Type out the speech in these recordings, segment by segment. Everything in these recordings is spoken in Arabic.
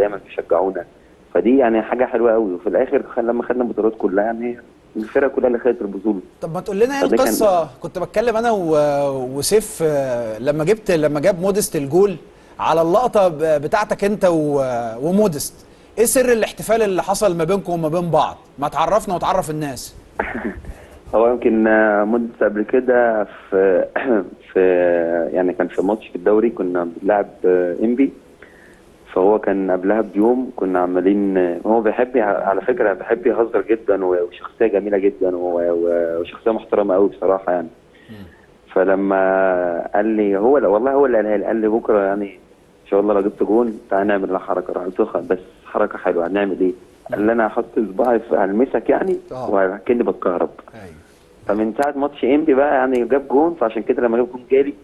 دايما بيشجعونا، فدي يعني حاجه حلوه قوي. وفي الاخر لما خدنا البطولات كلها يعني الفرقه كلها اللي خدت البطوله. طب ما تقول لنا ايه القصه؟ كنت بتكلم انا وسيف لما جاب مودست الجول على اللقطه بتاعتك انت ومودست، ايه سر الاحتفال اللي حصل ما بينكم وما بين بعض؟ ما تعرفنا وتعرف الناس. هو يمكن مودست قبل كده في يعني كان في ماتش في الدوري كنا بنلعب انبي، فهو كان قبلها بيوم كنا عمالين. هو بيحب على فكره بيحب يهزر جدا وشخصيه جميله جدا وشخصيه محترمه قوي بصراحه يعني. فلما قال لي والله هو اللي قال لي بكره يعني ان شاء الله لو جبت جون تعالى نعمل حركه. راح قلت بس حركه حلوه هنعمل ايه؟ قال لي انا هحط صباعي هلمسك يعني وكاني بتكهرب. فمن ساعه ماتش انبي بقى يعني جاب جون، فعشان كده لما جاب جون جالي.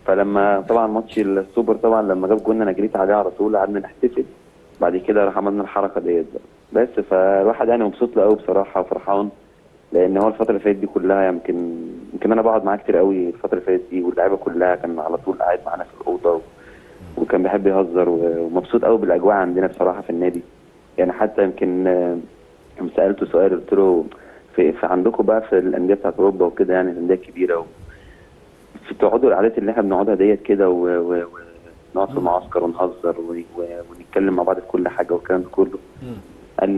فلما طبعا ماتش السوبر طبعا لما جاب جون انا جريت عليه على طول قعدنا نحتفل. بعد كده راح عملنا الحركه ديت بقى. بس فالواحد يعني مبسوط له قوي بصراحه وفرحان، لان هو الفتره اللي فاتت دي كلها يمكن انا بقعد معاه كتير قوي الفتره اللي فاتت دي، واللعيبه كلها كان على طول قاعد معانا في الاوضه وكان بيحب يهزر ومبسوط قوي بالاجواء عندنا بصراحه في النادي. يعني حتى يمكن سالته سؤال قلت له في عندكم بقى في الانديه بتاعت اوروبا وكده يعني الانديه الكبيره في تقعدوا القعدات اللي احنا بنقعدها ديت كده ونقعد في المعسكر ونهزر ونتكلم مع بعض في كل حاجه والكلام ده كله. قال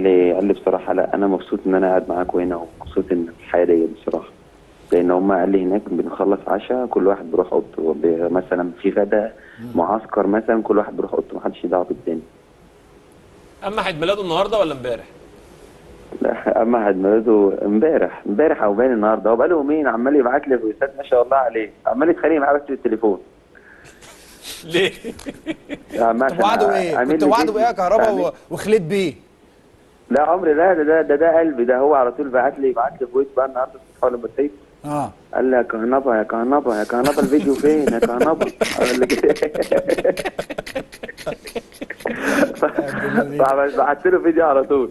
لي بصراحه لا انا مبسوط ان انا قاعد معاكم هنا ومبسوط ان الحياه ديت بصراحه، لان هم قال لي هناك بنخلص عشاء كل واحد بيروح اوضته، مثلا في غدا معسكر مثلا كل واحد بيروح اوضته محدش يدعو بالتاني. اما عيد ميلاده النهارده ولا امبارح؟ لا اما عيد ميلاده امبارح او باين النهارده. هو بقاله يومين عمال يبعت لي فويسات ما شاء الله عليه، عمال يتخانق معايا بس في التليفون. ليه؟ طب وعده ايه؟ كنت وعده بايه يا كهربا وخليت بيه؟ لا عمري لا ده قلبي ده. هو على طول بعت لي فويس بقى النهارده الصبح لما صحيت. قال لي يا كهنبا الفيديو فين يا كهنبا؟ قال لي كده. بعت له فيديو على طول.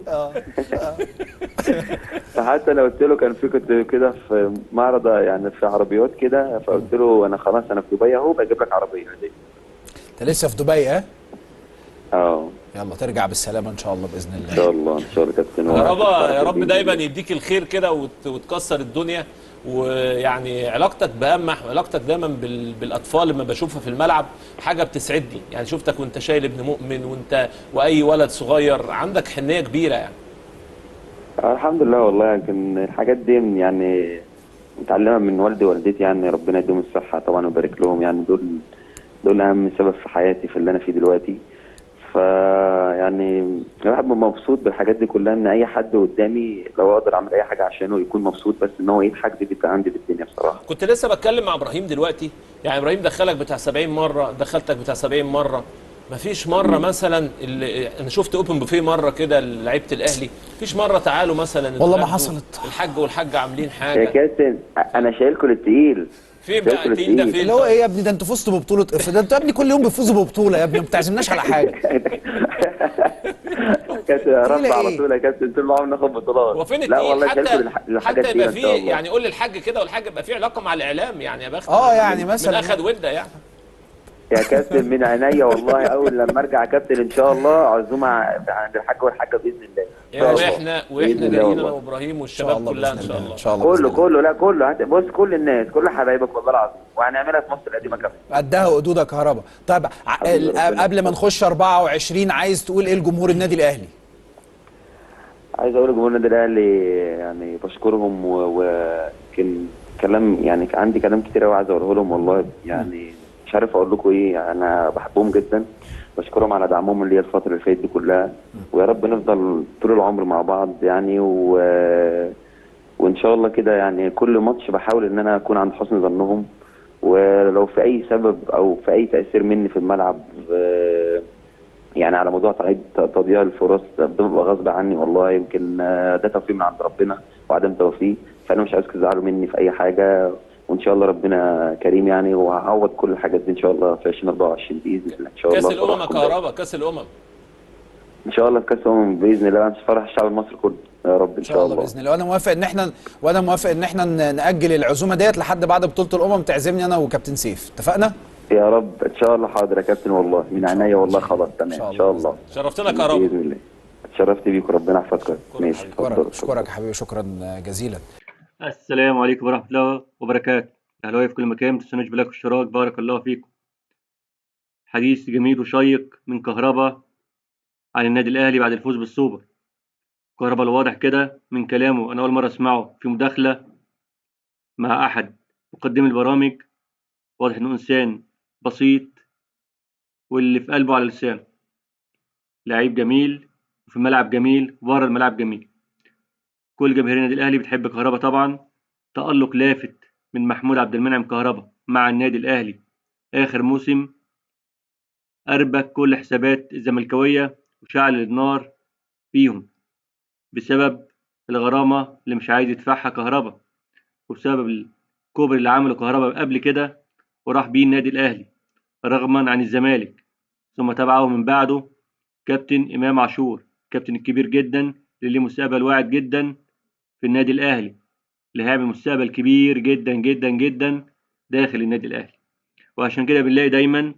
فحتى انا قلت له كنت كده في معرض يعني في عربيات كده، فقلت له انا خلاص انا في دبي اهو بجيب لك عربيه دي. انت لسه في دبي ها؟ اه يلا ترجع بالسلامه ان شاء الله باذن الله. ان شاء الله كابتن. يا رب دايما يديك الخير كده وتكسر الدنيا. ويعني علاقتك علاقتك دايما بالاطفال لما بشوفها في الملعب حاجه بتسعدني. يعني شفتك وانت شايل ابن مؤمن واي ولد صغير عندك حنيه كبيره يعني. الحمد لله والله. يمكن الحاجات دي يعني متعلمه من والدي ووالدتي، يعني ربنا يديهم الصحه طبعا ويبارك لهم. يعني دول اهم سبب في حياتي في اللي انا فيه دلوقتي. يعني الواحد مبسوط بالحاجات دي كلها، ان اي حد قدامي لو اقدر اعمل اي حاجه عشانه يكون مبسوط، بس ان هو يضحك دي بتبقى عندي بالدنيا بصراحه. كنت لسه بتكلم مع ابراهيم دلوقتي، يعني ابراهيم دخلك بتاع 70 مره، دخلتك بتاع 70 مره، مفيش مره مثلا انا شفت اوبن بوفيه مره كده لعيبه الاهلي، مفيش مره تعالوا مثلا والله ما حصلت. الحاج والحاجه عاملين حاجه. يا كابتن انا شايلكم للتقيل. فين بقى التقيل ده؟ فين اللي هو ايه يا ابني؟ ده انتوا فزتوا ببطوله ده انتوا يا ابني كل يوم بتفوزوا ببطوله يا ابني، ما بتعزمناش على حاجه. كابتن يا رب على طول يا كابتن طول ما عمرنا ناخد بطولات. هو فين لا والله حتى يبقى فيه يعني قول للحاج كده والحاج يبقى فيه علاقه مع الاعلام يعني يا بخت. يعني مثلا من اخد وده يعني. يا كابتن من عينيا والله. اول لما ارجع كابتن ان شاء الله عزومه عند الحاج والحاجه باذن الله. واحنا جايين انا وابراهيم والشباب كلها ان شاء الله. كله بص كل الناس كل حبايبك والله العظيم، وهنعملها في مصر القديمه كمان. قدها وقدودها كهربا. طيب قبل ما نخش 24 عايز تقول ايه لجمهور النادي الاهلي؟ عايز اقول لجمهور النادي الاهلي يعني بشكرهم وكان كلام يعني عندي كلام كتير قوي عايز اقوله لهم والله. يعني مش عارف اقول لكم ايه. انا بحبهم جدا، بشكرهم على دعمهم اللي هي الفتره اللي فاتت دي كلها، ويا رب نفضل طول العمر مع بعض يعني وان شاء الله كده. يعني كل ماتش بحاول ان انا اكون عند حسن ظنهم، ولو في اي سبب او في اي تاثير مني في الملعب يعني على موضوع تضييع الفرص بتبقى غصب عني والله. يمكن ده توفيق من عند ربنا وعدم توفيق، فانا مش عايزكم تزعلوا مني في اي حاجه، وان شاء الله ربنا كريم يعني وهعوض كل الحاجات دي ان شاء الله في 2024 باذن الله. ان شاء الله كاس الامم يا كهربا، كاس الامم ان شاء الله. في كاس الامم باذن الله مش فرح الشعب المصري كله يا رب ان شاء الله باذن الله. وانا موافق ان احنا ناجل العزومه ديت لحد بعد بطوله الامم، تعزمني انا وكابتن سيف، اتفقنا؟ يا رب ان شاء الله. حاضر يا كابتن والله، من عينيا والله. خلاص تمام ان شاء الله. شرفتنا كهربا. باذن الله. اتشرفت بيك وربنا يحفظك. ماشي، اتفضل. اشكرك يا حبيبي، شكرا جزيلا. السلام عليكم ورحمة الله وبركاته. أهلاوي في كل مكان، ما تنسوناش بلاك والاشتراك، بارك الله فيكم. حديث جميل وشيق من كهربا عن النادي الأهلي بعد الفوز بالسوبر. كهربا الواضح كده من كلامه، أنا أول مرة أسمعه في مداخلة مع أحد مقدمي البرامج. واضح إنه إنسان بسيط واللي في قلبه على لسانه. لعيب جميل وفي الملعب جميل وبره الملعب جميل. كل جماهير النادي الأهلي بتحب كهربا طبعا. تألق لافت من محمود عبد المنعم كهربا مع النادي الأهلي آخر موسم، أربك كل حسابات الزملكاوية وشعل النار فيهم بسبب الغرامة اللي مش عايز يدفعها كهربا، وبسبب الكوبري اللي عمله كهربا قبل كده وراح بيه النادي الأهلي رغما عن الزمالك. ثم تبعه من بعده كابتن إمام عاشور، كابتن الكبير جدا اللي ليه مستقبل واعد جدا في النادي الأهلي، اللي هيعمل مستقبل كبير جدا جدا جدا داخل النادي الأهلي. وعشان كده بنلاقي دايما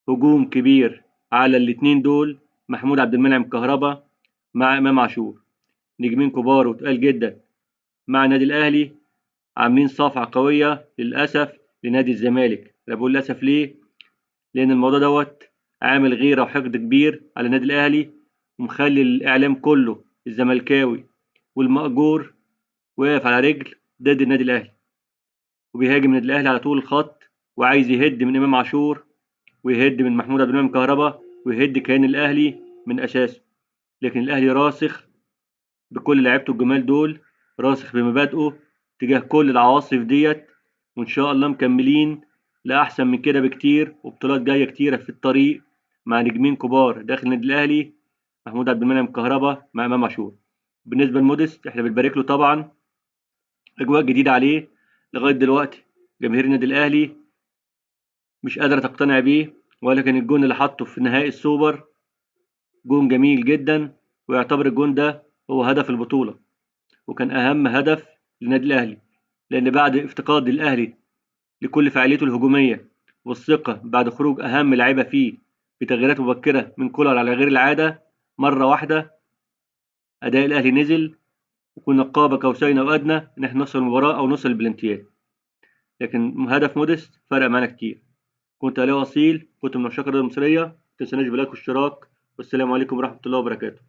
هجوم كبير على الاتنين دول، محمود عبد المنعم كهربا مع إمام عاشور، نجمين كبار وتقال جدا مع النادي الأهلي، عاملين صفعة قوية للأسف لنادي الزمالك. أنا بقول للأسف ليه؟ لأن الموضوع دوت عامل غيرة وحقد كبير على النادي الأهلي، ومخلي الإعلام كله الزملكاوي والمأجور واقف على رجل ضد النادي الأهلي، وبيهاجم النادي الأهلي على طول الخط، وعايز يهد من إمام عاشور ويهد من محمود عبد المنعم كهربا ويهد كيان الأهلي من أساسه. لكن الأهلي راسخ بكل لعيبته الجمال دول، راسخ بمبادئه تجاه كل العواصف ديت، وإن شاء الله مكملين لأحسن من كده بكتير، وبطولات جاية كتيرة في الطريق مع نجمين كبار داخل النادي الأهلي، محمود عبد المنعم كهربا مع إمام عاشور. بالنسبة لموديست احنا بنبارك له طبعا، أجواء جديدة عليه. لغاية دلوقتي جماهير النادي الأهلي مش قادرة تقتنع بيه، ولكن الجون اللي حطه في نهائي السوبر جون جميل جدا، ويعتبر الجون ده هو هدف البطولة، وكان أهم هدف للنادي الأهلي، لأن بعد افتقاد الأهلي لكل فعاليته الهجومية والثقة بعد خروج أهم لعيبة فيه بتغييرات مبكرة من كولر على غير العادة، مرة واحدة أداء الأهلي نزل، وكنا قاب قوسين أو أدنى إن احنا نوصل المباراة أو نوصل البلنتيات. لكن هدف موديست فرق معانا كتير. كنت أهلاوي أصيل، كنت من عشاق الرياضة المصرية. متنساناش بلايك واشتراك، والسلام عليكم ورحمة الله وبركاته.